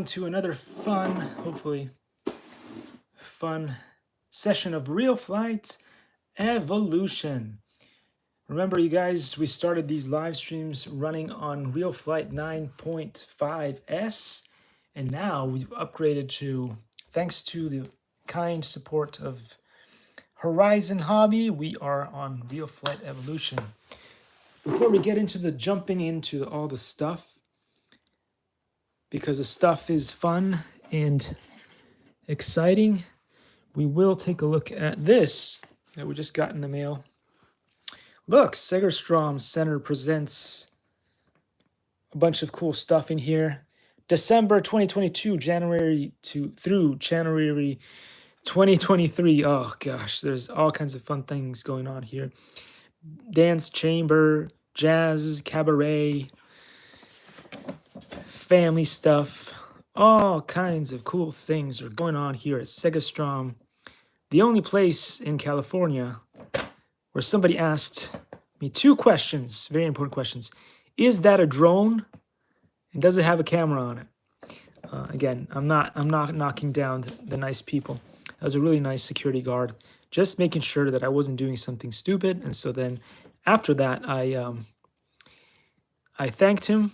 welcome to another fun, hopefully fun session of Real Flight Evolution. Remember, you guys, we started these live streams running on Real Flight 9.5S, and now we've upgraded to, thanks to the kind support of Horizon Hobby, we are on Real Flight Evolution. Before we get into the jumping into all the stuff, because the stuff is fun and exciting, we will take a look at this that we just got in the mail. Look, Segerstrom Center presents a bunch of cool stuff in here. December 2022, January through January 2023. Oh gosh, there's all kinds of fun things going on here. Dance chamber, jazz, cabaret, family stuff, all kinds of cool things are going on here at Segerstrom, the only place in California where somebody asked me two questions, very important questions. Is that a drone? And does it have a camera on it? Again, I'm not knocking down the nice people. That was a really nice security guard, just making sure that I wasn't doing something stupid. And so then after that, I thanked him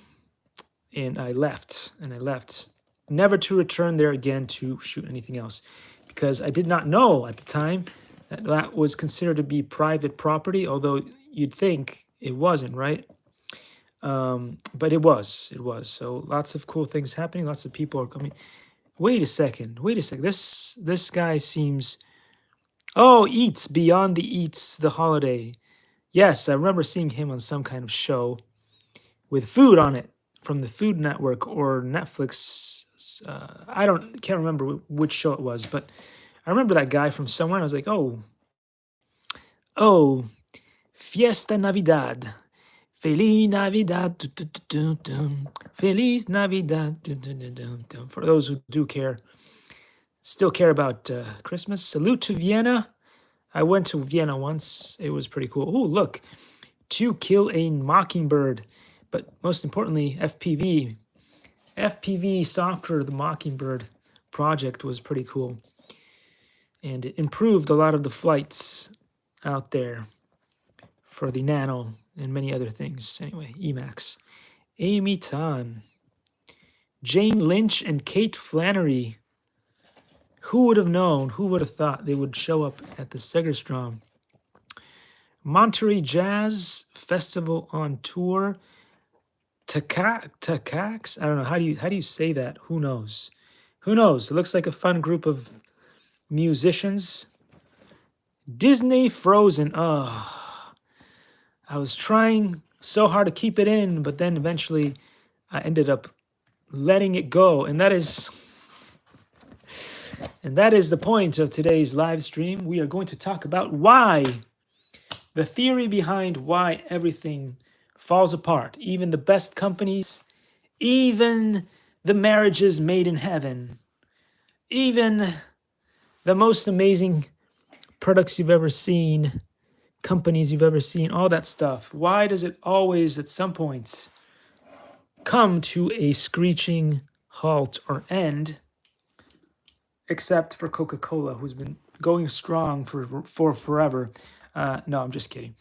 and I left. Never to return there again to shoot anything else, because I did not know at the time that that was considered to be private property, although you'd think it wasn't, right? But it was. So lots of cool things happening. Lots of people are coming. Wait a second. This guy seems... Oh, Eats, Beyond the Eats, the holiday. Yes, I remember seeing him on some kind of show with food on it from the Food Network or Netflix. I can't remember which show it was, but I remember that guy from somewhere. And I was like, oh, Fiesta Navidad. Feliz Navidad. Feliz Navidad. For those who do care, still care about Christmas. Salute to Vienna. I went to Vienna once. It was pretty cool. Oh, look. To Kill a Mockingbird. But most importantly, FPV software, the Mockingbird project was pretty cool. And it improved a lot of the flights out there for the Nano and many other things. Anyway, Emacs. Amy Tan. Jane Lynch and Kate Flannery. Who would have known? Who would have thought they would show up at the Segerstrom? Monterey Jazz Festival on tour. Takax? I don't know. How do you say that? Who knows? It looks like a fun group of musicians. Disney Frozen. Oh, I was trying so hard to keep it in, but then eventually I ended up letting it go. And that is the point of today's live stream. We are going to talk about why, the theory behind why everything falls apart. Even the best companies, even the marriages made in heaven, even the most amazing products you've ever seen, companies you've ever seen, all that stuff. Why does it always, at some point, come to a screeching halt or end? Except for Coca-Cola, who's been going strong for forever. No, I'm just kidding.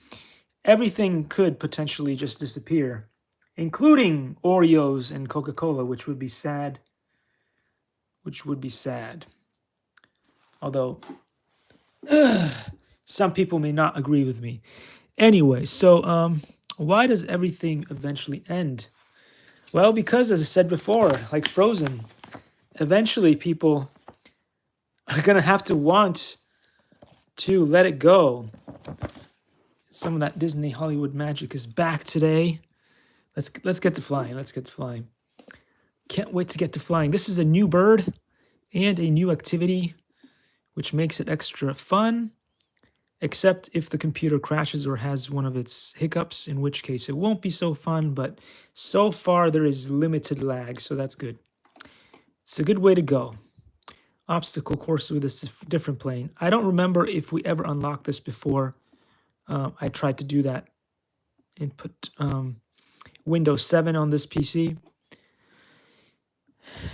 Everything could potentially just disappear, including Oreos and Coca-Cola, which would be sad. Although some people may not agree with me. Anyway, so why does everything eventually end? Well, because, as I said before, like Frozen, eventually people are going to have to want to let it go. Some of that Disney Hollywood magic is back today. Let's get to flying. Can't wait to get to flying. This is a new bird and a new activity, which makes it extra fun, except if the computer crashes or has one of its hiccups, in which case it won't be so fun. But so far there is limited lag, so that's good. It's a good way to go. Obstacle course with a different plane. I don't remember if we ever unlocked this before. I tried to do that and put Windows 7 on this PC.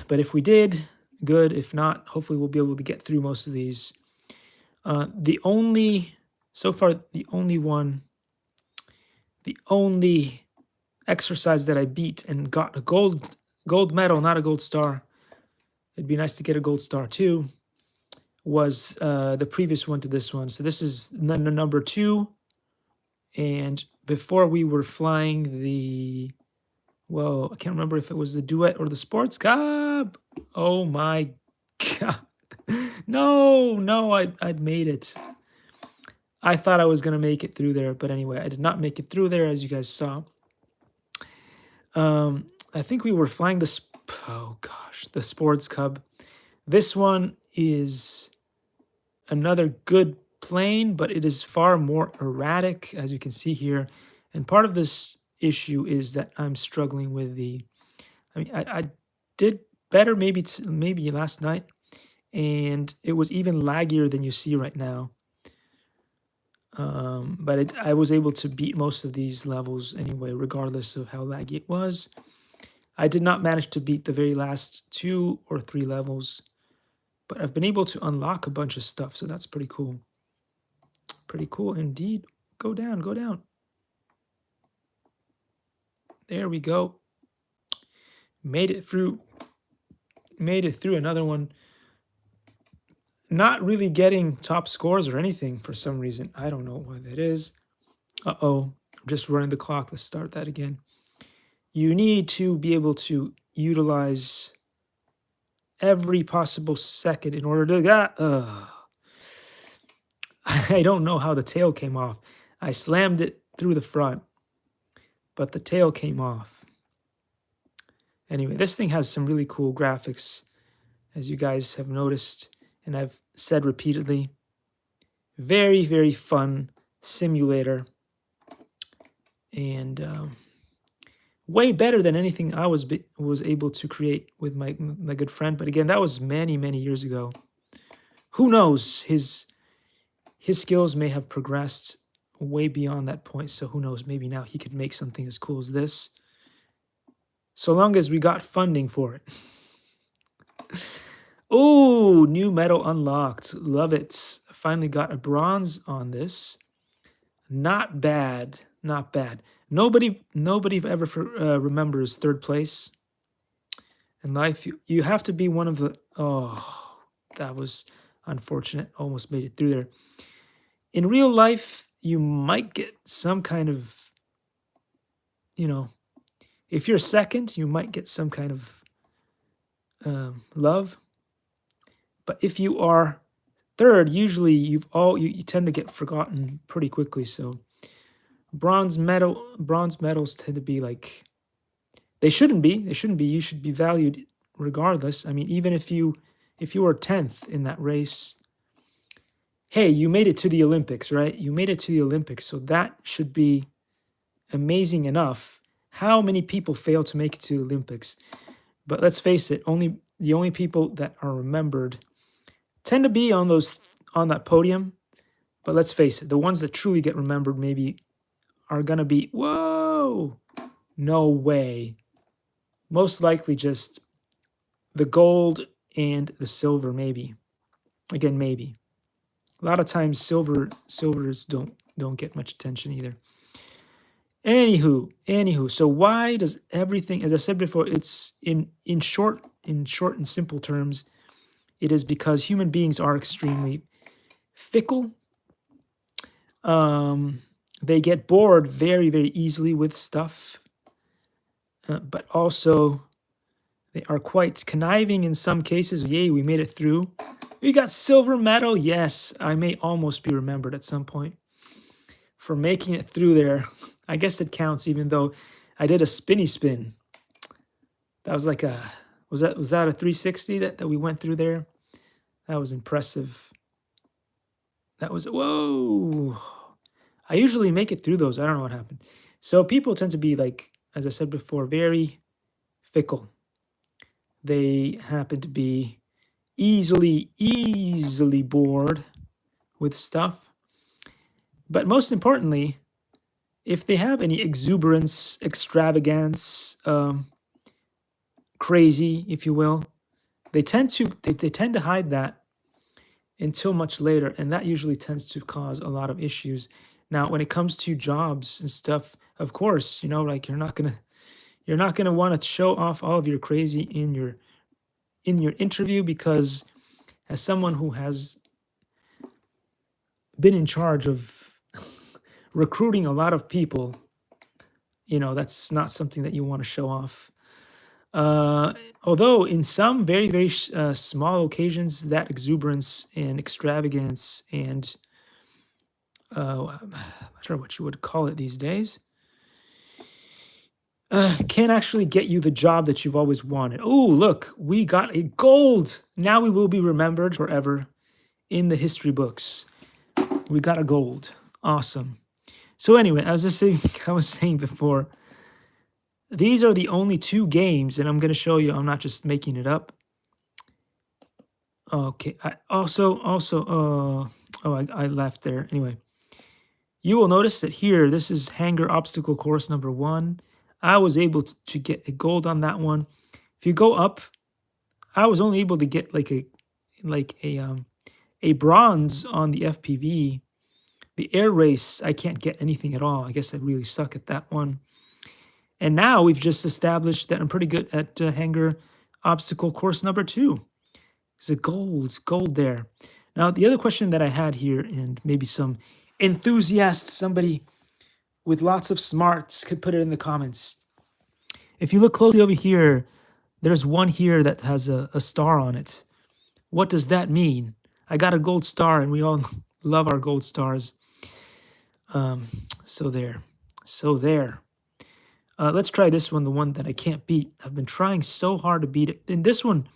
But if we did, good. If not, hopefully we'll be able to get through most of these. The only, so far, the only exercise that I beat and got a gold medal, not a gold star. It'd be nice to get a gold star too. Was the previous one to this one. So this is number 2. And before we were flying the, well, I can't remember if it was the duet or the sports cup. Oh my God. No, I'd made it. I thought I was going to make it through there. But anyway, I did not make it through there, as you guys saw. I think we were flying the, the sports cub. This one is another good plane, but it is far more erratic, as you can see here. And part of this issue is that I'm struggling with the, I mean, I did better maybe last night, and it was even laggier than you see right now. But I was able to beat most of these levels anyway, regardless of how laggy it was. I did not manage to beat the very last 2 or 3 levels, but I've been able to unlock a bunch of stuff, so that's pretty cool. Pretty cool indeed. Go down, go down. There we go. Made it through another one. Not really getting top scores or anything for some reason. I don't know why that is. Uh-oh, I'm just running the clock. Let's start that again. You need to be able to utilize every possible second in order to get. I don't know how the tail came off. I slammed it through the front, but the tail came off. Anyway, this thing has some really cool graphics, as you guys have noticed, and I've said repeatedly. Very, very fun simulator, and way better than anything I was able to create with my good friend. But again, that was many, many years ago. Who knows? His skills may have progressed way beyond that point. So who knows? Maybe now he could make something as cool as this. So long as we got funding for it. Oh, new medal unlocked. Love it. Finally got a bronze on this. Not bad. Not bad. Nobody ever remembers 3rd place in life. You have to be one of the... Oh, that was unfortunate. Almost made it through there. In real life, you might get some kind of... if you're 2nd, you might get some kind of love. But if you are 3rd, usually you tend to get forgotten pretty quickly. So bronze medals tend to be like, they shouldn't be. You should be valued regardless. I mean, even if you were 10th in that race, hey, you made it to the Olympics, right? You made it to the Olympics, so that should be amazing enough. How many people fail to make it to the Olympics? But let's face it, the only people that are remembered tend to be on that podium. But let's face it, the ones that truly get remembered maybe are gonna be, whoa, no way. Most likely just the gold and the silver, maybe. Again, maybe. A lot of times silvers don't get much attention either. Anywho, so why does everything, as I said before, it's in short and simple terms, it is because human beings are extremely fickle. They get bored very, very easily with stuff, but also they are quite conniving in some cases. Yay, we made it through. We got silver medal. Yes, I may almost be remembered at some point for making it through there. I guess it counts, even though I did a spinny spin. That was like was that a 360 that we went through there? That was impressive. That was, whoa. I usually make it through those. I don't know what happened. So people tend to be, like, as I said before, very fickle. They happen to be easily bored with stuff. But most importantly, if they have any exuberance, extravagance, crazy, if you will. They tend to hide that until much later, and that usually tends to cause a lot of issues. Now, when it comes to jobs and stuff, of course, like you're not gonna want to show off all of your crazy in your interview, because as someone who has been in charge of recruiting a lot of people, that's not something that you want to show off. Uh, Although in some very, very small occasions, that exuberance and extravagance and I'm not sure what you would call it these days, can actually get you the job that you've always wanted. Oh, look, we got a gold. Now we will be remembered forever in the history books. We got a gold. Awesome. So anyway, I was saying before, these are the only two games, and I'm going to show you. I'm not just making it up. Okay. I left there. Anyway, you will notice that here, this is Hanger Obstacle Course number 1. I was able to get a gold on that one. If you go up, I was only able to get like a bronze on the FPV. The air race, I can't get anything at all. I guess I really suck at that one. And now we've just established that I'm pretty good at Hanger Obstacle Course number 2. It's a gold there. Now, the other question that I had here, and maybe some enthusiast, somebody with lots of smarts could put it in the comments. If you look closely over here, there's one here that has a star on it. What does that mean? I got a gold star, and we all love our gold stars. So there. Let's try this one, the one that I can't beat. I've been trying so hard to beat it. In this one,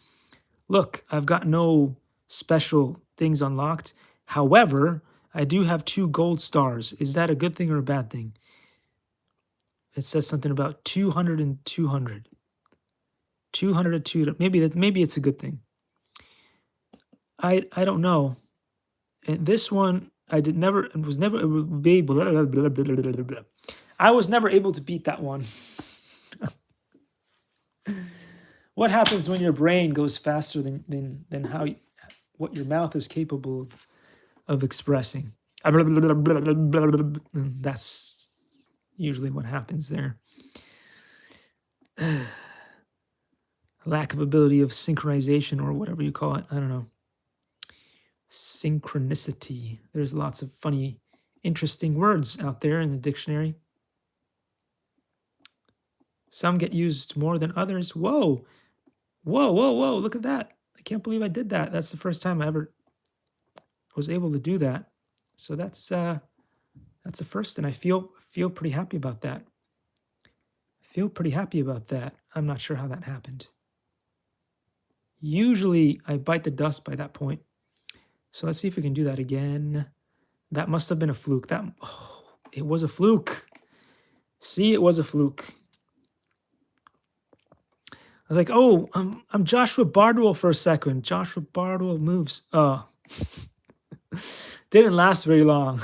look, I've got no special things unlocked. However, I do have 2 gold stars. Is that a good thing or a bad thing? It says something about 200 and 200. 200 and 200. Maybe it's a good thing. I don't know. And this one, I was never able. I was never able to beat that one. What happens when your brain goes faster than what your mouth is capable of expressing? That's usually what happens there. Lack of ability of synchronization, or whatever you call it. I don't know. Synchronicity. There's lots of funny, interesting words out there in the dictionary. Some get used more than others. Whoa. Look at that. I can't believe I did that. That's the first time I ever was able to do that. So that's a first, and I feel pretty happy about that. I'm not sure how that happened. Usually I bite the dust by that point. So let's see if we can do that again. That must have been a fluke. It was a fluke. See, it was a fluke. I was like, oh, I'm Joshua Bardwell for a second. Joshua Bardwell moves. Didn't last very long.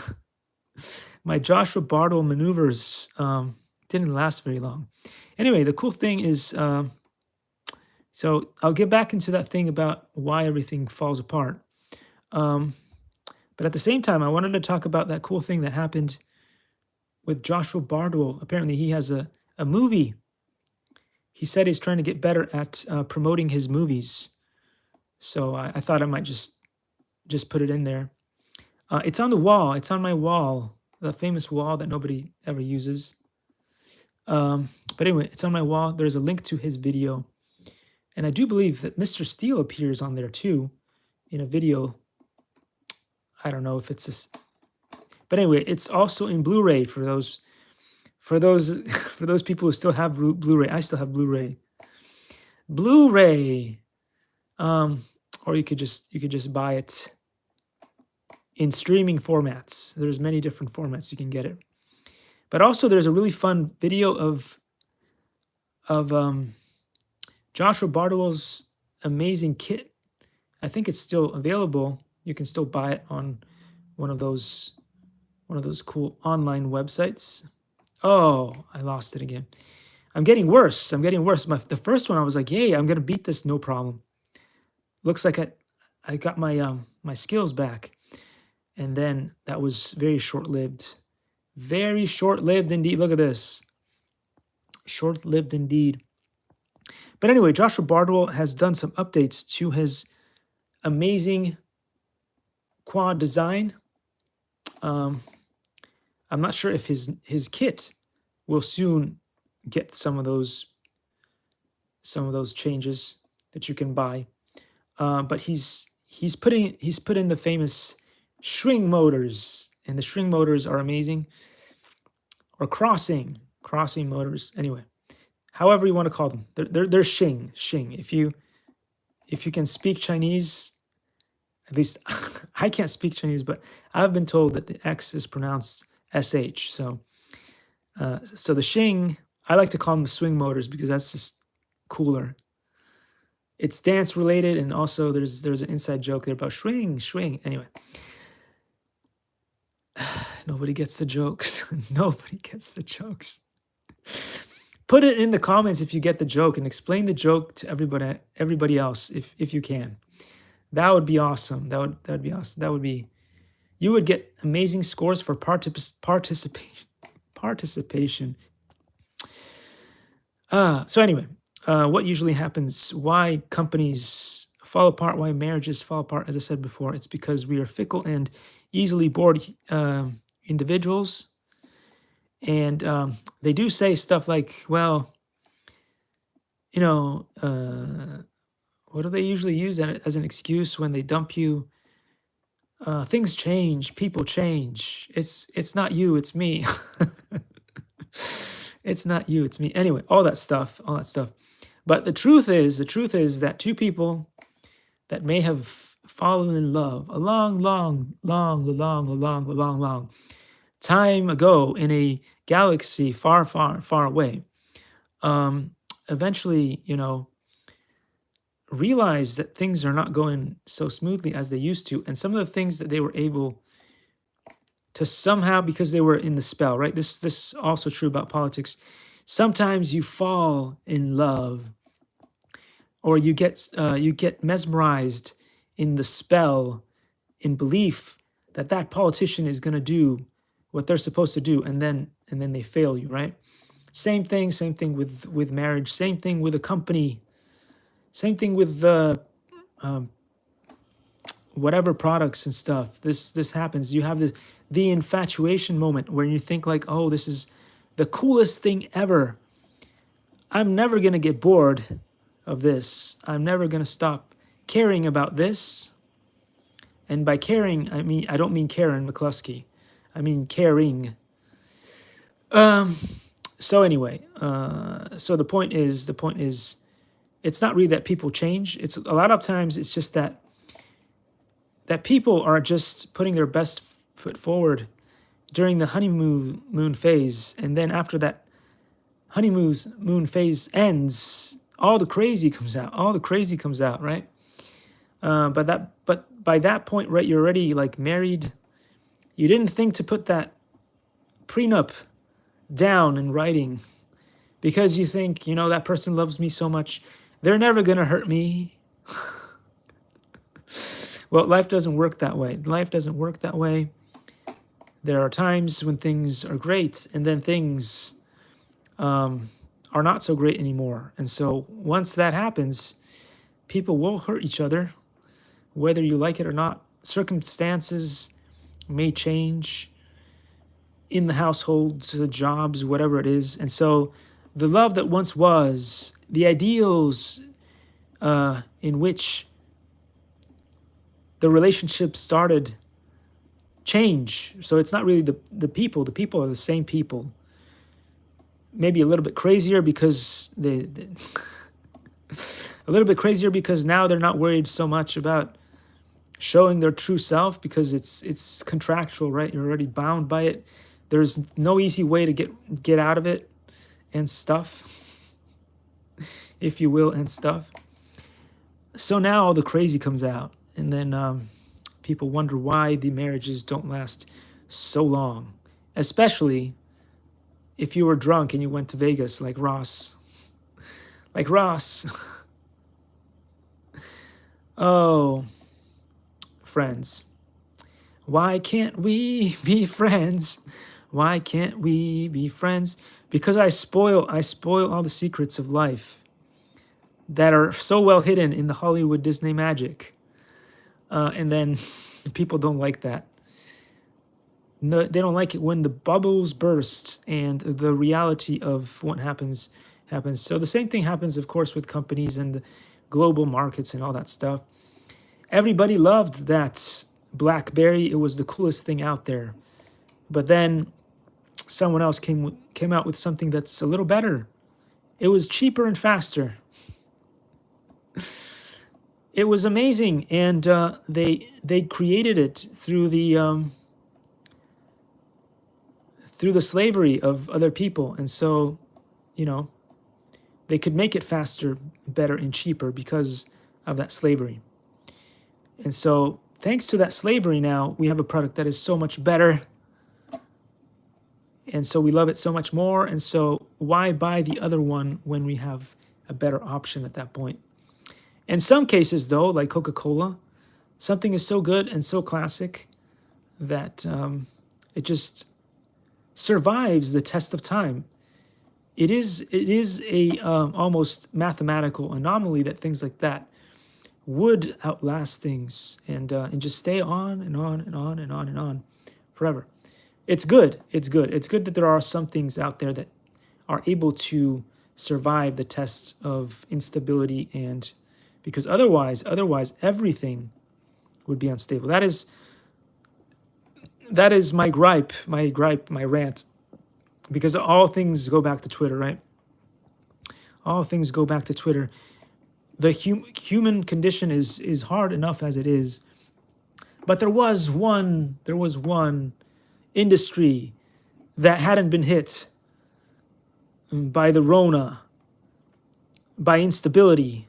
My Joshua Bardwell maneuvers didn't last very long. Anyway, the cool thing is, so I'll get back into that thing about why everything falls apart. But at the same time, I wanted to talk about that cool thing that happened with Joshua Bardwell. Apparently, he has a movie. He said he's trying to get better at promoting his movies. So I thought I might just put it in there. It's on the wall. It's on my wall, the famous wall that nobody ever uses. But anyway, it's on my wall. There's a link to his video. And I do believe that Mr. Steele appears on there too in a video. I don't know if it's but anyway, it's also in Blu-ray for those people who still have Blu-ray. I still have Blu-ray. Or you could just buy it in streaming formats. There's many different formats you can get it. But also there's a really fun video of Joshua Bardwell's amazing kit. I think it's still available. You can still buy it on one of those cool online websites. Oh, I lost it again. I'm getting worse. I'm getting worse. The first one, I was like, "Yay, I'm gonna beat this, no problem." Looks like I got my skills back, and then that was very short lived. Very short lived indeed. Look at this, short lived indeed. But anyway, Joshua Bardwell has done some updates to his amazing quad design. I'm not sure if his kit will soon get some of those changes that you can buy. But he's put in the famous string motors, and the string motors are amazing. Or crossing motors. Anyway, however you want to call them, they're shing. If you can speak Chinese, at least I can't speak Chinese, but I've been told that the X is pronounced SH. So so the shing, I like to call them the swing motors because that's just cooler. It's dance related, and also there's an inside joke there about swing. Anyway, nobody gets the jokes. Nobody gets the jokes. Put it in the comments if you get the joke, and explain the joke to everybody else if you can. That would be awesome. That would be awesome. That would be, you would get amazing scores for participation. So anyway, what usually happens, why companies fall apart, why marriages fall apart, as I said before, it's because we are fickle and easily bored individuals. And they do say stuff like, well, you know, what do they usually use as an excuse when they dump you? Things change, people change. It's not you, it's me. It's not you, it's me. Anyway, all that stuff. But the truth is that two people that may have fallen in love a long time ago in a galaxy far away, eventually, realize that things are not going so smoothly as they used to, and some of the things that they were able to somehow, because they were in the spell, right? This is also true about politics. Sometimes you fall in love, or you get mesmerized in the spell, in belief that politician is going to do what they're supposed to do, and then they fail you, right? Same thing with marriage. Same thing with a company. Same thing with the whatever products and stuff. This happens. You have the infatuation moment where you think like, oh, this is the coolest thing ever. I'm never gonna get bored of this. I'm never gonna stop caring about this. And by caring, I don't mean Karen McCluskey. I mean caring. So anyway, so the point is, it's not really that people change. It's a lot of times it's just that people are just putting their best foot forward during the honeymoon phase, and then after that honeymoon phase ends, all the crazy comes out. Right? But by that point, right, you're already like married. You didn't think to put that prenup down in writing because you think, that person loves me so much, they're never gonna hurt me. Well, life doesn't work that way. There are times when things are great, and then things are not so great anymore. And so once that happens, people will hurt each other, whether you like it or not. Circumstances may change in the households, the jobs, whatever it is. And so the love that once was, the ideals in which the relationship started, change. So it's not really the people. The people are the same people. Maybe a little bit crazier because they a little bit crazier because now they're not worried so much about showing their true self because it's contractual, right? You're already bound by it. There's no easy way to get out of it and stuff, if you will, and stuff. So now all the crazy comes out, and then people wonder why the marriages don't last so long, especially if you were drunk and you went to Vegas like Ross. Like Ross. Oh, friends. Why can't we be friends? Why can't we be friends? Because I spoil all the secrets of life that are so well hidden in the Hollywood Disney magic. And then people don't like that. No, they don't like it when the bubbles burst and the reality of what happens. So the same thing happens, of course, with companies and the global markets and all that stuff. Everybody loved that BlackBerry. It was the coolest thing out there. But then someone else came out with something that's a little better. It was cheaper and faster. It was amazing, and they created it through the slavery of other people, and so, they could make it faster, better, and cheaper because of that slavery. And so, thanks to that slavery, now we have a product that is so much better, and so we love it so much more. And so, why buy the other one when we have a better option at that point? In some cases, though, like Coca-Cola, something is so good and so classic that it just survives the test of time. It is a almost mathematical anomaly that things like that would outlast things and just stay on and on and on and on and on forever. It's good. It's good. It's good that there are some things out there that are able to survive the tests of instability, and because otherwise everything would be unstable. That is my gripe, my rant, because all things go back to Twitter, right? All things go back to Twitter. The human condition is hard enough as it is, but there was one industry that hadn't been hit by the Rona, by instability,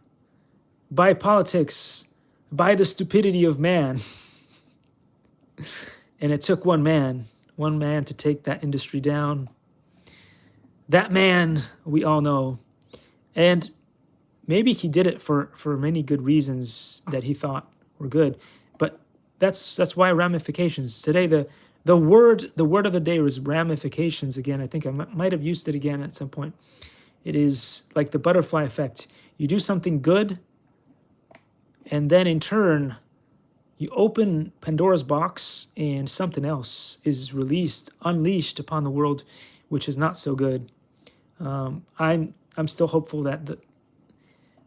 by politics, by the stupidity of man. And it took one man to take that industry down. That man, we all know. And maybe he did it for many good reasons that he thought were good. But that's why ramifications. Today, the word of the day was ramifications again. I think I might have used it again at some point. It is like the butterfly effect. You do something good, and then in turn, you open Pandora's box and something else is unleashed upon the world, which is not so good. I'm still hopeful that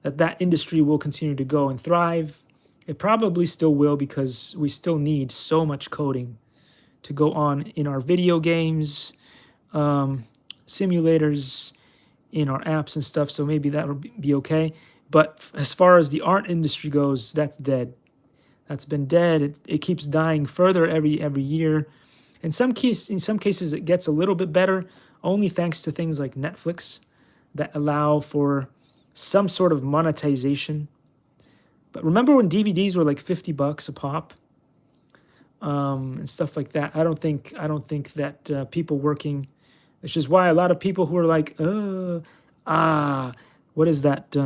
that industry will continue to go and thrive. It probably still will, because we still need so much coding to go on in our video games, simulators, in our apps and stuff. So maybe that will be okay. But as far as the art industry goes, that's dead. That's been dead. It keeps dying further every year. In some cases, it gets a little bit better, only thanks to things like Netflix that allow for some sort of monetization. But remember when DVDs were like $50 a pop, and stuff like that? I don't think that people working, which is why a lot of people who are like, what is that?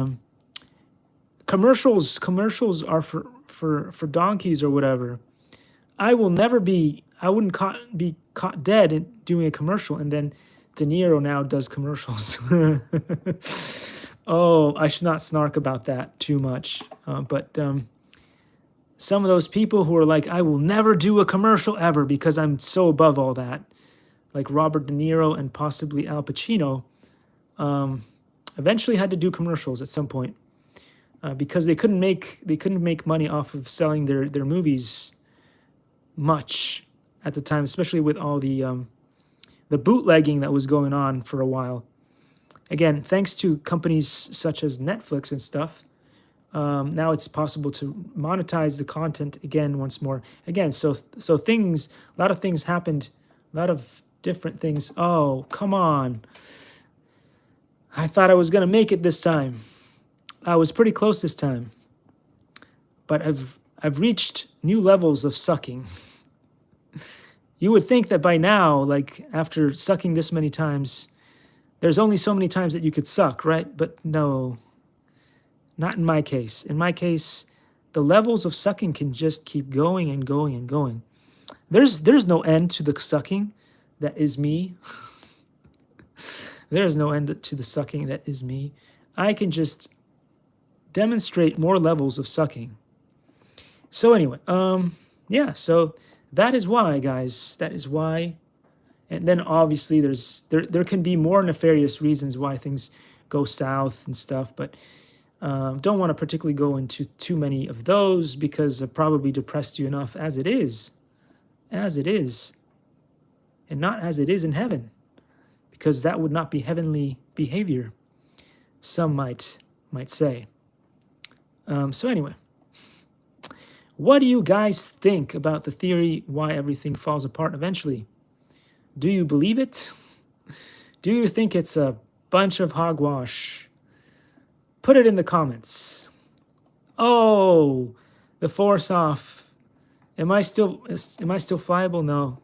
Commercials are for donkeys or whatever. I wouldn't be caught dead in doing a commercial, and then De Niro now does commercials. Oh, I should not snark about that too much. But some of those people who are like, I will never do a commercial ever because I'm so above all that, like Robert De Niro and possibly Al Pacino, eventually had to do commercials at some point. Because they couldn't make money off of selling their movies much at the time, especially with all the bootlegging that was going on for a while. Again, thanks to companies such as Netflix and stuff, now it's possible to monetize the content again once more. Again, so a lot of things happened, a lot of different things. Oh, come on! I thought I was gonna make it this time. I was pretty close this time, but I've reached new levels of sucking. You would think that by now, like after sucking this many times, there's only so many times that you could suck, right? But no, not in my case. In my case, the levels of sucking can just keep going and going and going. There's no end to the sucking that is me. There is no end to the sucking that is me. I can just demonstrate more levels of sucking. So anyway, yeah, so that is why, guys. That is why. And then obviously there can be more nefarious reasons why things go south and stuff, but don't want to particularly go into too many of those because I've probably depressed you enough as it is. As it is. And not as it is in heaven. Because that would not be heavenly behavior, some might say. So anyway, what do you guys think about the theory why everything falls apart eventually? Do you believe it? Do you think it's a bunch of hogwash? Put it in the comments. Oh, the force off. Am I still flyable? No.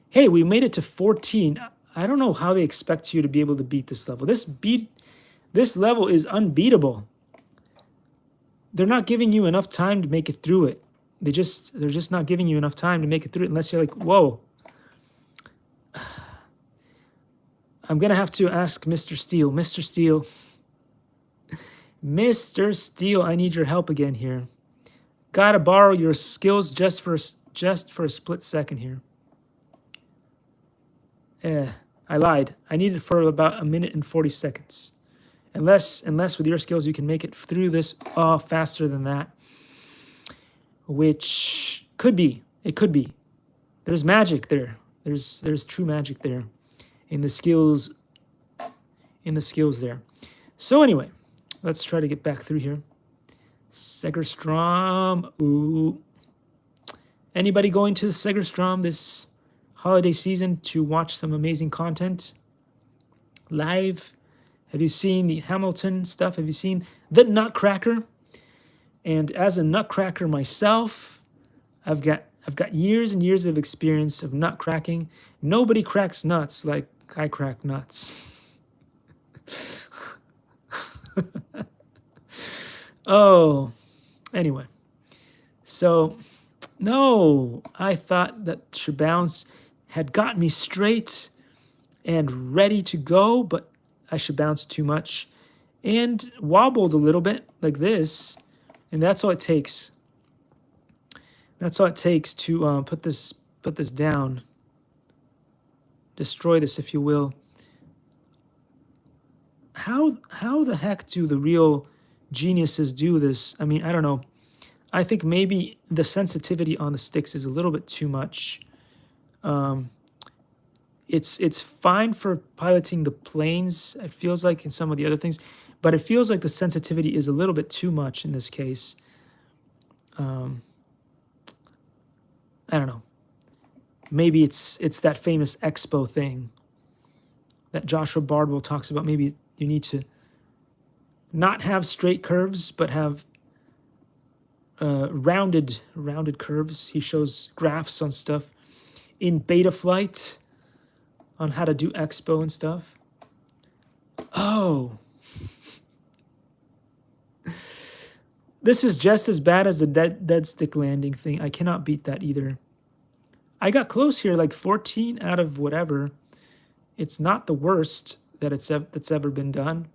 Hey, we made it to 14. I don't know how they expect you to be able to beat this level. This level is unbeatable. They're not giving you enough time to make it through it. They're just not giving you enough time to make it through it unless you're like, whoa. I'm gonna have to ask Mr. Steele. Mr. Steele. Mr. Steele, I need your help again here. Gotta borrow your skills just for a split second here. I lied. I need it for about 1 minute and 40 seconds. Unless with your skills you can make it through this faster than that. Which could be. It could be. There's magic there. There's true magic there. In the skills there. So anyway, let's try to get back through here. Segerstrom. Ooh. Anybody going to the Segerstrom this holiday season to watch some amazing content live? Have you seen the Hamilton stuff? Have you seen the Nutcracker? And as a Nutcracker myself, I've got years and years of experience of nut cracking. Nobody cracks nuts like I crack nuts. Oh, anyway. So, no, I thought that Shabounce had got me straight and ready to go, but I should bounce too much and wobbled a little bit like this, and that's all it takes. That's all it takes to put this down, destroy this, if you will. How the heck do the real geniuses do this? I mean, I don't know. I think maybe the sensitivity on the sticks is a little bit too much. It's fine for piloting the planes, it feels like, in some of the other things, but it feels like the sensitivity is a little bit too much in this case. I don't know. Maybe it's that famous expo thing that Joshua Bardwell talks about. Maybe you need to not have straight curves, but have rounded curves. He shows graphs on stuff in beta flight on how to do expo and stuff. Oh. This is just as bad as the dead stick landing thing. I cannot beat that either. I got close here, like 14 out of whatever. It's not the worst that's ever been done.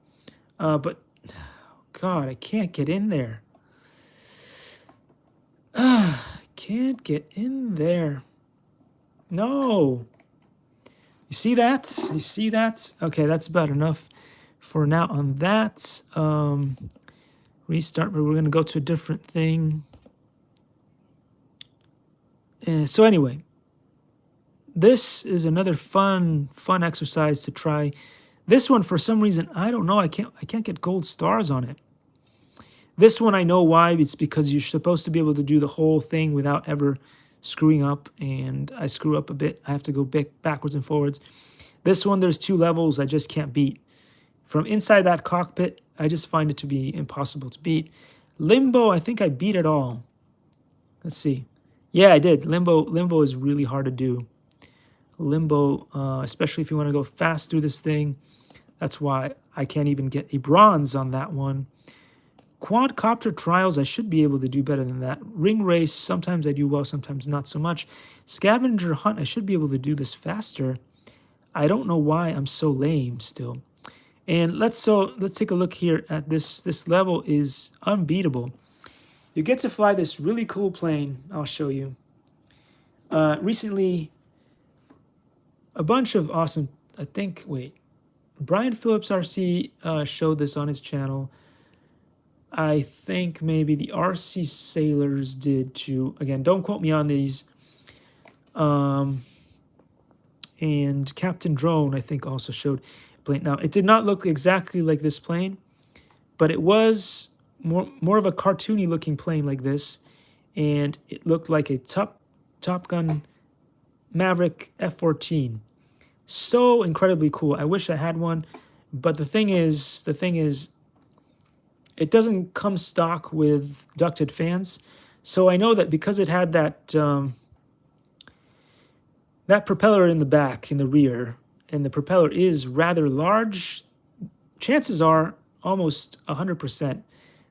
But, God, I can't get in there. I can't get in there. No. You see that? You see that? Okay, that's about enough for now on that. Restart, but we're going to go to a different thing. So anyway, this is another fun exercise to try. This one, for some reason, I don't know. I can't get gold stars on it. This one I know why. It's because you're supposed to be able to do the whole thing without ever screwing up, and I screw up a bit. I have to go backwards and forwards. This one, there's 2 levels I just can't beat. From inside that cockpit, I just find it to be impossible to beat. Limbo, I think I beat it all. Let's see. Yeah, I did. Limbo is really hard to do. Limbo, especially if you want to go fast through this thing. That's why I can't even get a bronze on that one. Quadcopter trials, I should be able to do better than that. Ring race, sometimes I do well, sometimes not so much. Scavenger hunt, I should be able to do this faster. I don't know why I'm so lame still. And let's take a look here at this. This level is unbeatable. You get to fly this really cool plane. I'll show you. Recently, a bunch of awesome. I think. Wait, Brian Phillips RC showed this on his channel. I think maybe the RC Sailors did too. Again, don't quote me on these. And Captain Drone, I think, also showed plane. Now, it did not look exactly like this plane, but it was more of a cartoony looking plane like this, and it looked like a Top Gun Maverick F-14. So incredibly cool. I wish I had one, but the thing is, it doesn't come stock with ducted fans. So I know that because it had that that propeller in the back, in the rear, and the propeller is rather large, chances are almost 100%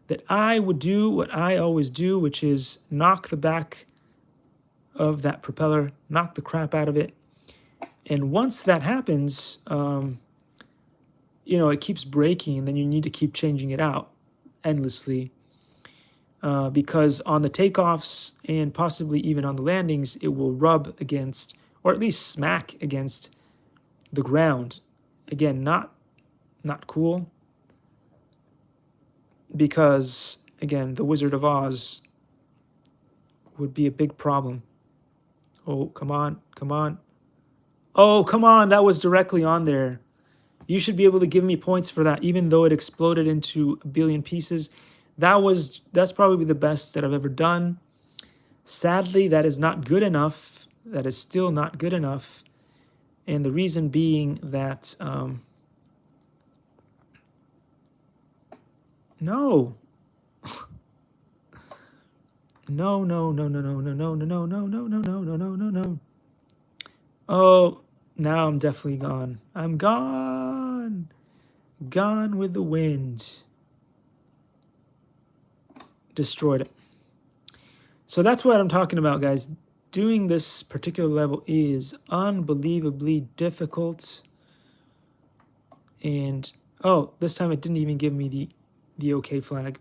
that I would do what I always do, which is knock the back of that propeller, knock the crap out of it. And once that happens, it keeps breaking, and then you need to keep changing it out endlessly, because on the takeoffs and possibly even on the landings, it will rub against, or at least smack against, the ground. Again, not cool, because again, the Wizard of Oz would be a big problem. Oh, come on, come on. Oh, come on, that was directly on there. You should be able to give me points for that, even though it exploded into a billion pieces. That's probably the best that I've ever done. Sadly, that is not good enough. That is still not good enough. And the reason being that, no. No, no, no, no, no, no, no, no, no, no, no, no, no, no, no, no. Oh, now I'm definitely gone. I'm gone. Gone with the wind. Destroyed it. So that's what I'm talking about, guys. Doing this particular level is unbelievably difficult. And, oh, this time it didn't even give me the OK flag.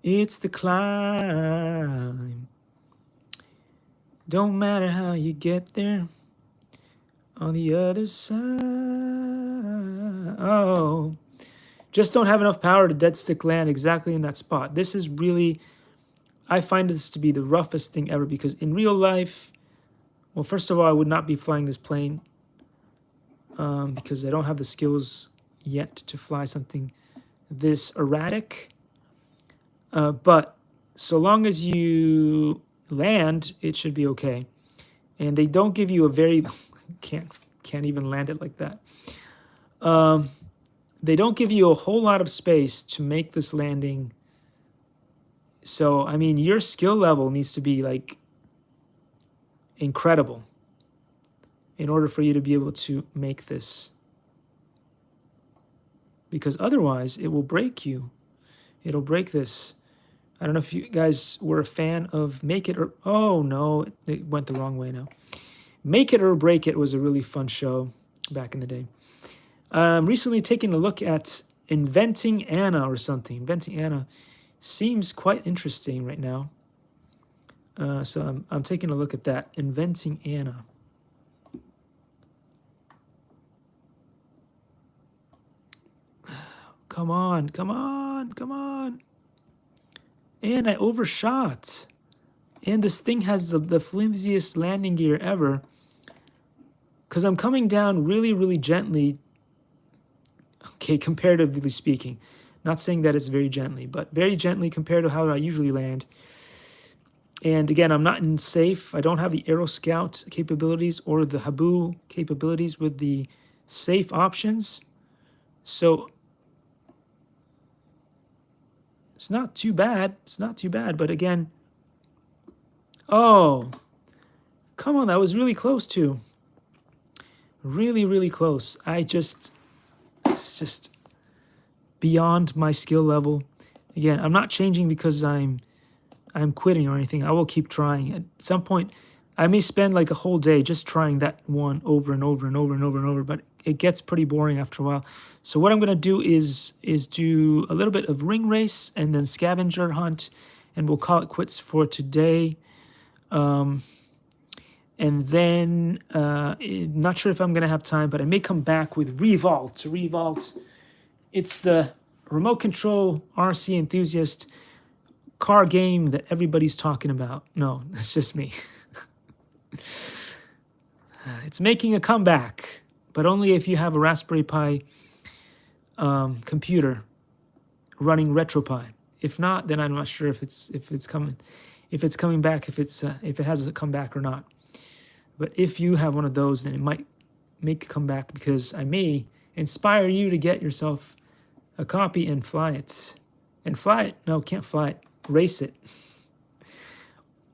It's the climb. Don't matter how you get there. On the other side. Oh. Just don't have enough power to dead stick land exactly in that spot. This is really, I find this to be the roughest thing ever, because in real life, well, first of all, I would not be flying this plane because I don't have the skills yet to fly something this erratic. But so long as you land, it should be okay. And they don't give you a very can't even land it like that. They don't give you a whole lot of space to make this landing. So I mean, your skill level needs to be like incredible in order for you to be able to make this, because otherwise it will break you. It'll break this. I don't know if you guys were a fan of Make It or... Oh, no, it went the wrong way now. Make It or Break It was a really fun show back in the day. Recently taking a look at Inventing Anna or something. Inventing Anna seems quite interesting right now. So I'm taking a look at that. Inventing Anna. Come on, come on, come on. And I overshot. And this thing has the flimsiest landing gear ever. Because I'm coming down really, really gently. Okay, comparatively speaking. Not saying that it's very gently, but very gently compared to how I usually land. And again, I'm not in safe. I don't have the Aero Scout capabilities or the Habu capabilities with the safe options. So It's not too bad. It's not too bad. But again, oh, come on. That was really close too. Really, really close. It's just beyond my skill level. Again, I'm not changing because I'm quitting or anything. I will keep trying. At some point, I may spend like a whole day just trying that one over and over and over and over and over, but it gets pretty boring after a while. So what I'm going to do is do a little bit of ring race and then scavenger hunt, and we'll call it quits for today. And then, not sure if I'm going to have time, but I may come back with Revolt. Revolt, it's the remote control RC enthusiast car game that everybody's talking about. No, it's just me. It's making a comeback, but only if you have a Raspberry Pi computer running RetroPie. If not, then I'm not sure if it's coming back, if it has a comeback or not. But if you have one of those, then it might make a comeback, because I may inspire you to get yourself a copy and fly it. And fly it. No, can't fly it. Race it.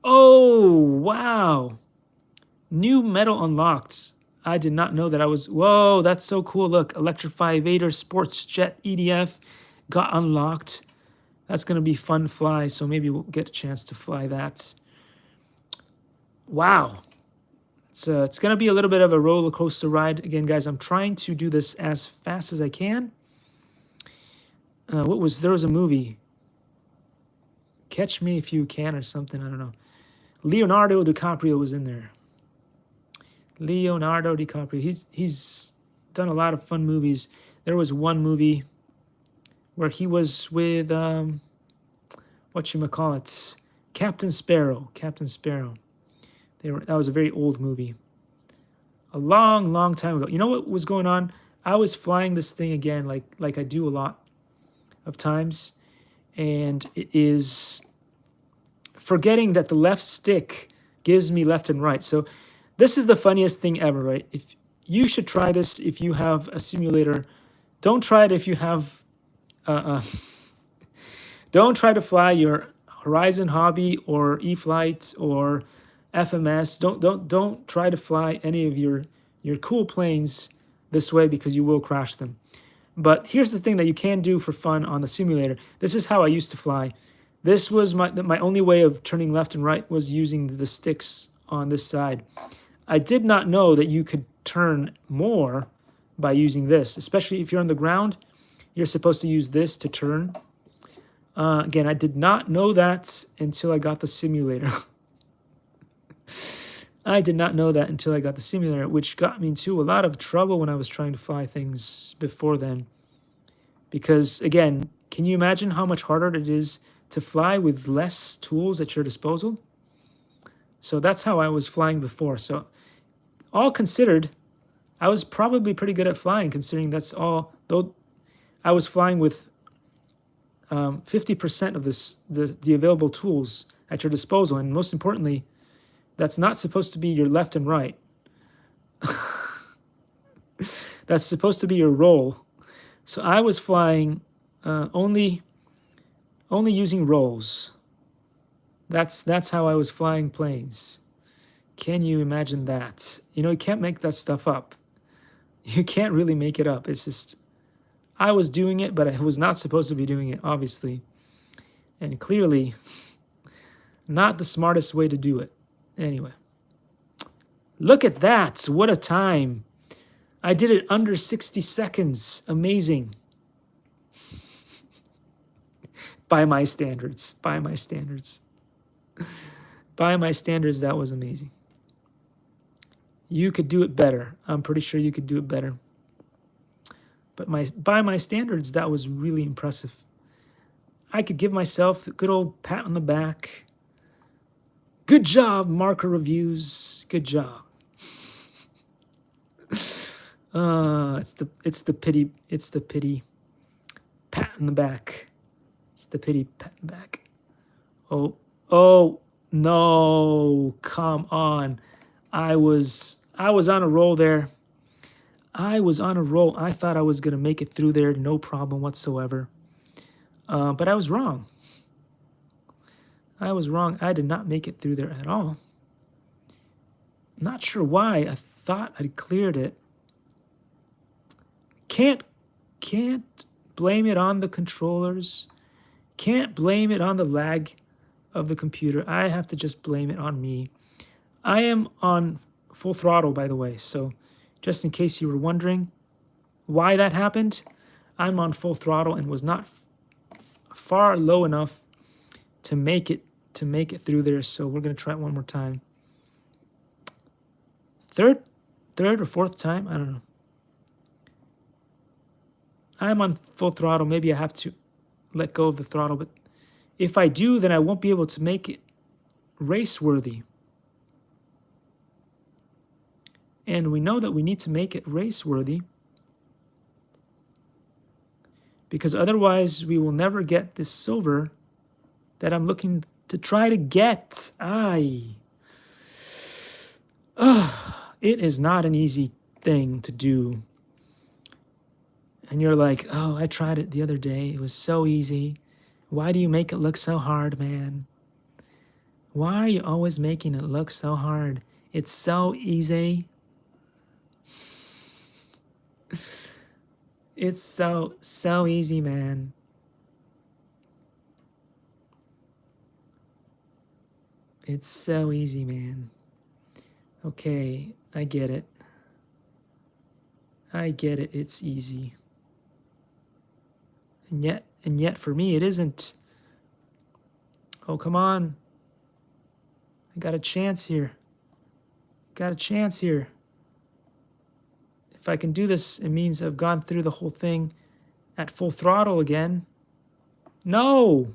Oh, wow. New medal unlocked. I did not know that I was... Whoa, that's so cool. Look, Electrify Vader Sports Jet EDF got unlocked. That's going to be fun to fly, so maybe we'll get a chance to fly that. Wow. It's going to be a little bit of a roller coaster ride. Again, guys, I'm trying to do this as fast as I can. There was a movie, Catch Me If You Can or something, I don't know. Leonardo DiCaprio was in there. Leonardo DiCaprio. He's done a lot of fun movies. There was one movie where he was with whatchamacallit, Captain Sparrow. Captain Sparrow. That was a very old movie. A long, long time ago. You know what was going on? I was flying this thing again, like I do a lot of times, and it is forgetting that the left stick gives me left and right. So this is the funniest thing ever, right? If you should try this if you have a simulator. Don't try it if you have don't try to fly your Horizon Hobby or E-Flight or FMS. Don't try to fly any of your cool planes this way, because you will crash them. But here's the thing that you can do for fun on the simulator. This is how I used to fly. This was my only way of turning left and right, was using the sticks on this side. I did not know that you could turn more by using this, especially if you're on the ground. You're supposed to use this to turn. Again, I did not know that until I got the simulator. I did not know that until I got the simulator, which got me into a lot of trouble when I was trying to fly things before then. Because, again, can you imagine how much harder it is to fly with less tools at your disposal? So that's how I was flying before. So all considered, I was probably pretty good at flying, considering that's all, though I was flying with 50% of the available tools at your disposal. And most importantly, that's not supposed to be your left and right. That's supposed to be your roll. So I was flying only using rolls. That's how I was flying planes. Can you imagine that? You know, you can't make that stuff up. You can't really make it up. It's just, I was doing it, but I was not supposed to be doing it, obviously. And clearly, not the smartest way to do it. Anyway, look at that. What a time. I did it under 60 seconds. Amazing. By my standards. By my standards. By my standards, that was amazing. You could do it better. I'm pretty sure you could do it better. But by my standards, that was really impressive. I could give myself the good old pat on the back. Good job, Marker Reviews. Good job. It's the pity pat on the back. It's the pity pat on the back. Oh no! Come on, I was on a roll there. I was on a roll. I thought I was gonna make it through there, no problem whatsoever. But I was wrong. I was wrong. I did not make it through there at all. Not sure why. I thought I'd cleared it. Can't blame it on the controllers. Can't blame it on the lag of the computer. I have to just blame it on me. I am on full throttle, by the way. So just in case you were wondering why that happened, I'm on full throttle and was not far low enough to make it through there. So we're going to try it one more time. Third or fourth time? I don't know. I'm on full throttle. Maybe I have to let go of the throttle, but if I do, then I won't be able to make it race worthy. And we know that we need to make it race worthy because otherwise we will never get this silver that I'm looking to try to get. It is not an easy thing to do. And you're like, oh, I tried it the other day. It was so easy. Why do you make it look so hard, man? Why are you always making it look so hard? It's so easy. It's so easy, man. It's so easy, man. Okay, I get it. I get it. It's easy. And yet for me it isn't. Oh, come on. I got a chance here. Got a chance here. If I can do this, it means I've gone through the whole thing at full throttle again. No.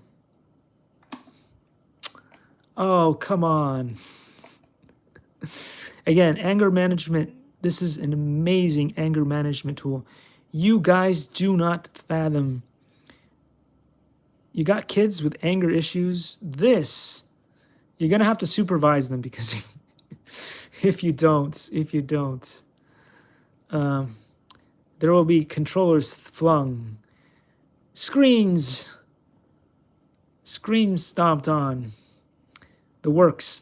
Oh, come on. Again, anger management. This is an amazing anger management tool. You guys do not fathom. You got kids with anger issues. You're going to have to supervise them because if you don't, there will be controllers flung, screens stomped on, the works.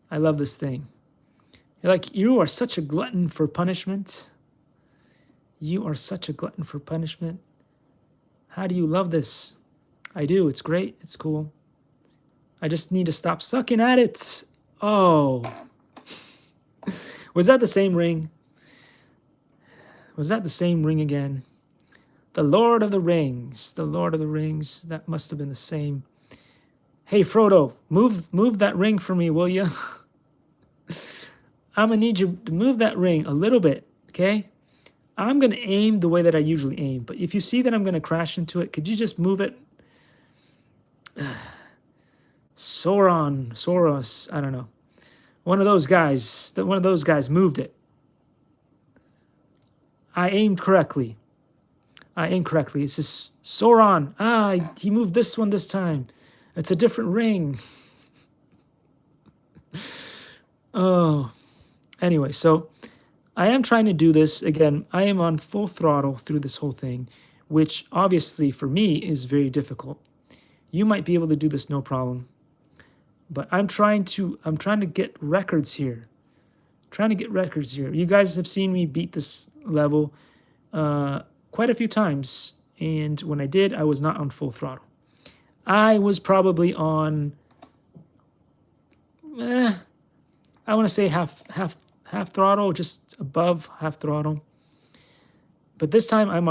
I love this thing. You're like, you are such a glutton for punishment. You are such a glutton for punishment. How do you love this? I do. It's great. It's cool. I just need to stop sucking at it. Oh. Was that the same ring? Was that the same ring again? The Lord of the Rings. The Lord of the Rings. That must have been the same. Hey, Frodo, move that ring for me, will you? I'm going to need you to move that ring a little bit, okay? I'm going to aim the way that I usually aim. But if you see that I'm going to crash into it, could you just move it? Soros, I don't know. One of those guys moved it. I aimed correctly. It's just Sauron. He moved this one this time. It's a different ring. Oh. Anyway, so I am trying to do this. Again, I am on full throttle through this whole thing, which obviously for me is very difficult. You might be able to do this no problem. But I'm trying to get records here. You guys have seen me beat this level quite a few times. And when I did, I was not on full throttle. I was probably on, I want to say half throttle, just above half throttle. But this time I'm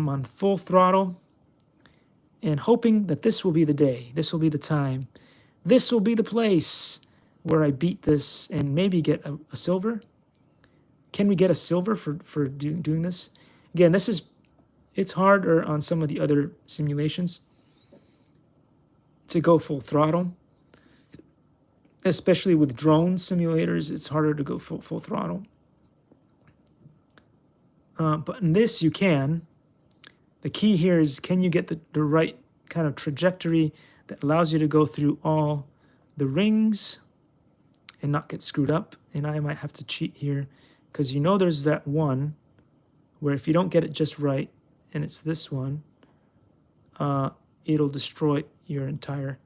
on full throttle and hoping that this will be the day. This will be the time. This will be the place where I beat this and maybe get a silver. Can we get a silver for doing this? Again, it's harder on some of the other simulations to go full throttle. Especially with drone simulators, it's harder to go full throttle. But in this, you can. The key here is, can you get the right kind of trajectory that allows you to go through all the rings and not get screwed up? And I might have to cheat here because there's that one where if you don't get it just right, and it's this one, it'll destroy your entire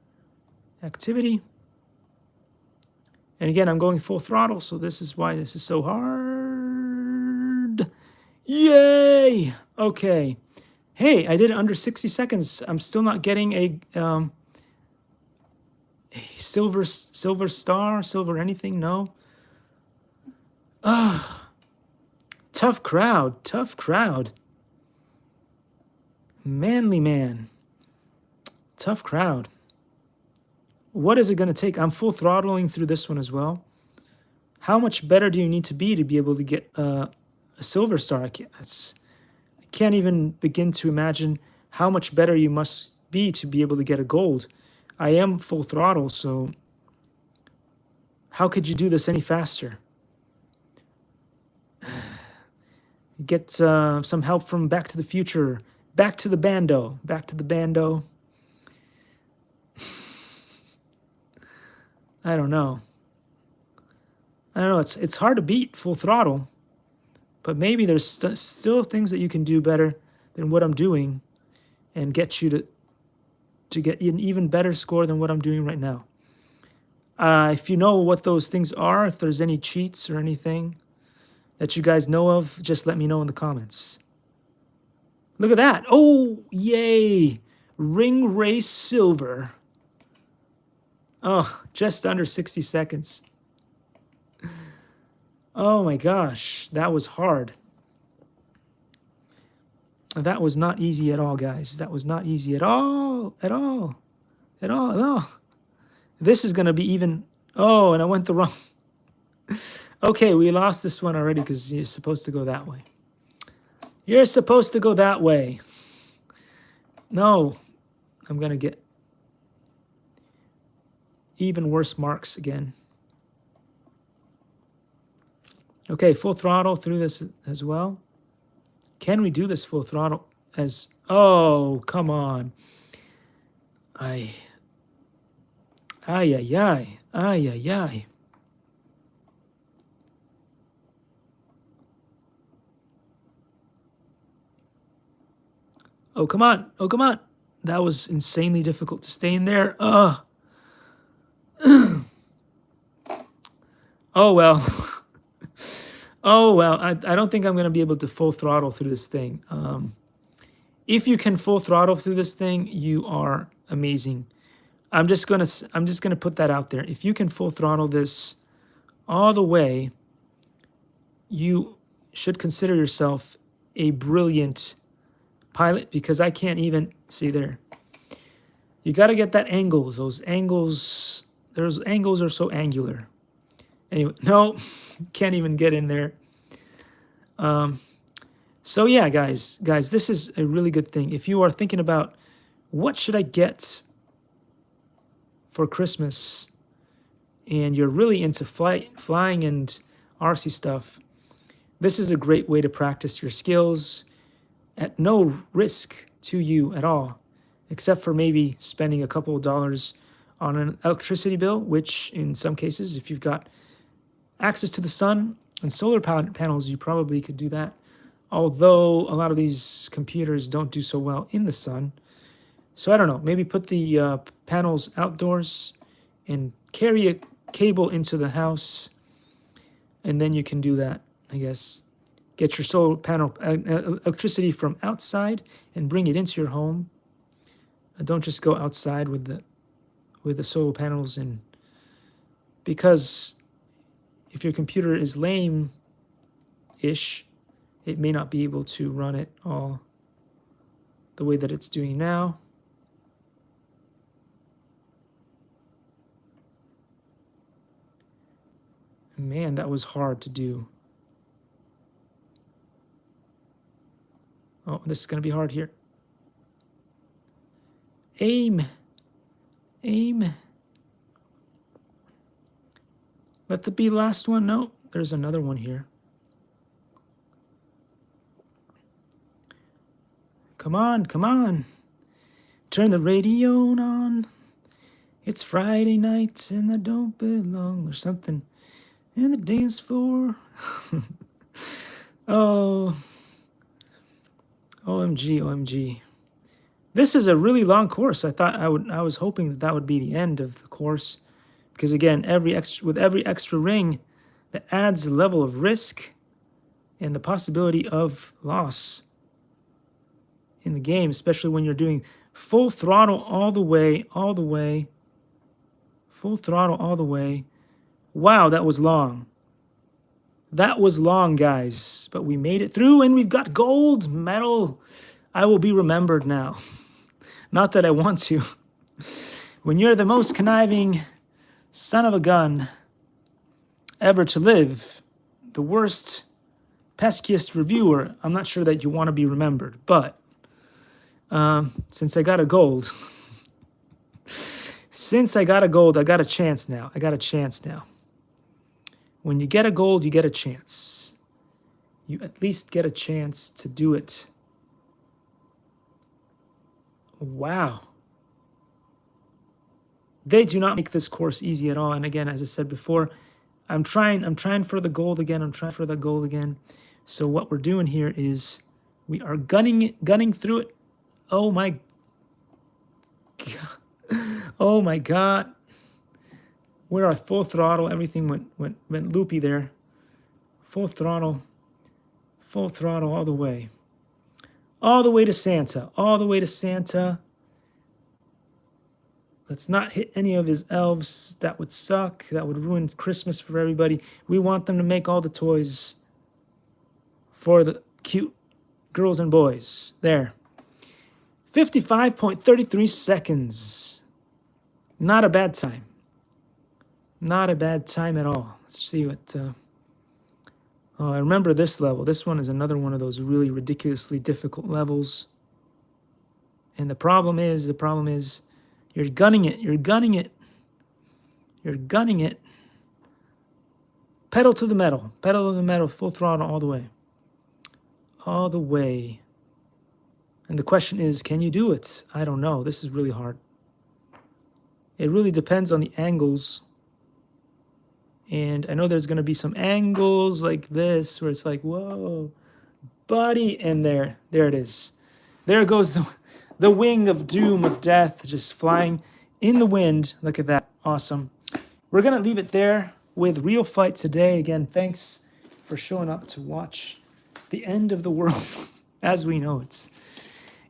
activity. And again, I'm going full throttle, so this is why this is so hard. Yay! Okay. Hey, I did it under 60 seconds. I'm still not getting a silver star, silver anything. No. Tough crowd. Manly man. Tough crowd. What is it going to take? I'm full throttling through this one as well. How much better do you need to be able to get a silver star? I can't even begin to imagine how much better you must be to be able to get a gold. I am full throttle, so how could you do this any faster? Get some help from Back to the Future. Back to the bando. I don't know. It's hard to beat full throttle, but maybe there's still things that you can do better than what I'm doing, and get you to get an even better score than what I'm doing right now. If you know what those things are, if there's any cheats or anything that you guys know of, just let me know in the comments. Look at that. Oh, yay. Ring race silver. Oh, just under 60 seconds. Oh my gosh, that was hard. That was not easy at all, guys. That was not easy at all. This is going to be even... Oh, and I went the wrong... Okay, we lost this one already because you're supposed to go that way. You're supposed to go that way. No, I'm going to get even worse marks again. Okay, full throttle through this as well. Can we do this full throttle as... Oh, come on. Ay, ay, ay, ay, ay, ay. Oh, come on. Oh, come on. That was insanely difficult to stay in there. Oh, well. Oh, well. I don't think I'm going to be able to full throttle through this thing. If you can full throttle through this thing, you are amazing. I'm just gonna put that out there. If you can full throttle this all the way, you should consider yourself a brilliant pilot, because I can't even see there. You got to get that angle. Those angles are so angular. Anyway, no, can't even get in there. So yeah, guys, this is a really good thing. If you are thinking about what should I get for Christmas, and you're really into flying and RC stuff, this is a great way to practice your skills at no risk to you at all, except for maybe spending a couple of dollars on an electricity bill, which in some cases, if you've got access to the sun and solar panels, you probably could do that. Although a lot of these computers don't do so well in the sun. So I don't know, maybe put the panels outdoors and carry a cable into the house, and then you can do that, I guess. Get your solar panel electricity from outside and bring it into your home. Don't just go outside with the solar panels in, because if your computer is lame-ish, it may not be able to run it all the way that it's doing now. Man, that was hard to do. Oh, this is going to be hard here. Aim. Let the be last one. No, there's another one here. Come on. Turn the radio on. It's Friday night and I don't belong, or something. And the dance floor. Oh, OMG, OMG. This is a really long course. I was hoping that would be the end of the course, because again, with every extra ring, that adds a level of risk and the possibility of loss in the game, especially when you're doing full throttle all the way, full throttle all the way. Wow, that was long. That was long, guys, but we made it through and we've got gold medal. I will be remembered now. Not that I want to. When you're the most conniving son of a gun ever to live, the worst, peskiest reviewer, I'm not sure that you want to be remembered, but since I got a gold, I got a chance now. When you get a gold, you get a chance. You at least get a chance to do it. Wow. They do not make this course easy at all. And again, as I said before, I'm trying for the gold again. So what we're doing here is we are gunning through it. Oh my God. Oh my God. We're at full throttle. Everything went loopy there. Full throttle all the way. All the way to Santa. Let's not hit any of his elves. That would suck. That would ruin Christmas for everybody. We want them to make all the toys for the cute girls and boys. There. 55.33 seconds. Not a bad time. Not a bad time at all. Let's see what... oh, I remember this level. This one is another one of those really ridiculously difficult levels. And the problem is, you're gunning it. Pedal to the metal, full throttle all the way. And the question is, can you do it? I don't know. This is really hard. It really depends on the angles. And I know there's going to be some angles like this where it's like, whoa, buddy. And there it is. There goes the wing of doom, of death, just flying in the wind. Look at that. Awesome. We're going to leave it there with Real Fight today. Again, thanks for showing up to watch the end of the world as we know it.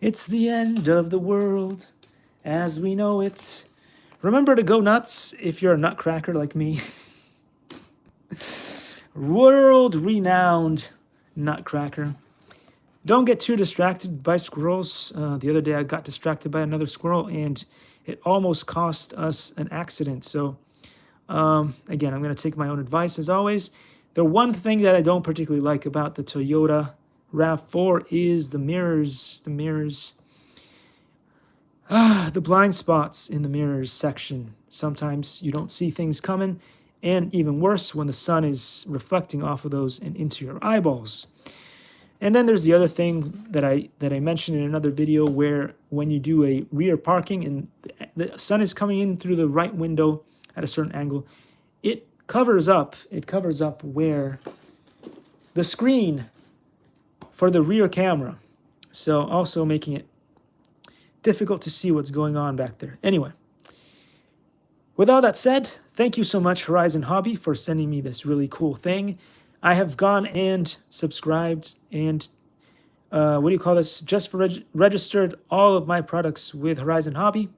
It's the end of the world as we know it. Remember to go nuts if you're a nutcracker like me. World-renowned nutcracker. Don't get too distracted by squirrels. The other day I got distracted by another squirrel and it almost cost us an accident. So again, I'm going to take my own advice as always. The one thing that I don't particularly like about the Toyota RAV4 is the mirrors. The blind spots in the mirrors section. Sometimes you don't see things coming. And even worse, when the sun is reflecting off of those and into your eyeballs. And then there's the other thing that I mentioned in another video, where when you do a rear parking and the sun is coming in through the right window at a certain angle, it covers up where the screen for the rear camera. So also making it difficult to see what's going on back there. Anyway, with all that said, thank you so much, Horizon Hobby, for sending me this really cool thing. I have gone and subscribed and, just for registered all of my products with Horizon Hobby.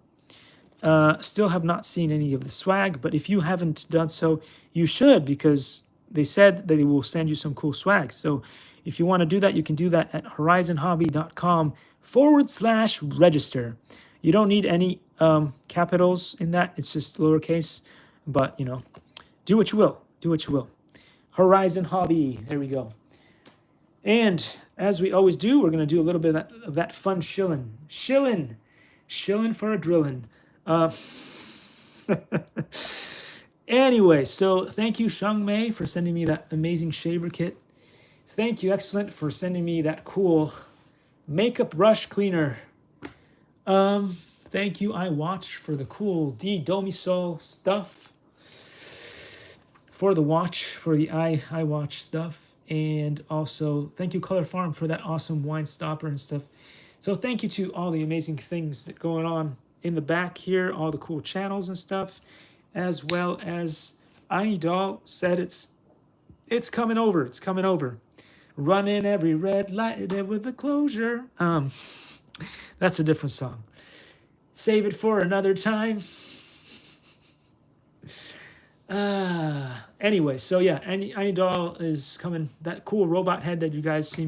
Still have not seen any of the swag, but if you haven't done so, you should, because they said that they will send you some cool swag. So if you want to do that, you can do that at horizonhobby.com/register. You don't need any capitals in that. It's just lowercase, but do what you will. Horizon Hobby. There we go. And as we always do, we're going to do a little bit of that fun shilling for a drilling. Anyway, so thank you, Shang Mei, for sending me that amazing shaver kit. Thank you, Excellent, for sending me that cool makeup brush cleaner. Thank you, iWatch, for the cool D-Domisol stuff. For the watch, for the iWatch stuff. And also, thank you, Color Farm, for that awesome wine stopper and stuff. So thank you to all the amazing things that are going on in the back here, all the cool channels and stuff, as well as Ani Doll said it's coming over. It's coming over. Running every red light with the closure. That's a different song. Save it for another time. Anyway, so yeah, Ani Doll is coming. That cool robot head that you guys see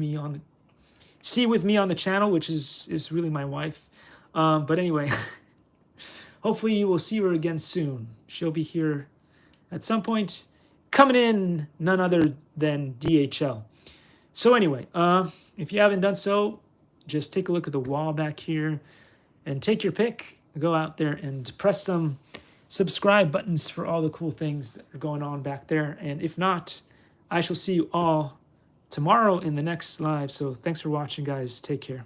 with me on the channel, which is really my wife. But anyway, hopefully you will see her again soon. She'll be here at some point, coming in none other than DHL. So anyway, if you haven't done so, just take a look at the wall back here and take your pick. Go out there and press some subscribe buttons for all the cool things that are going on back there. And if not, I shall see you all tomorrow in the next live. So thanks for watching, guys. Take care.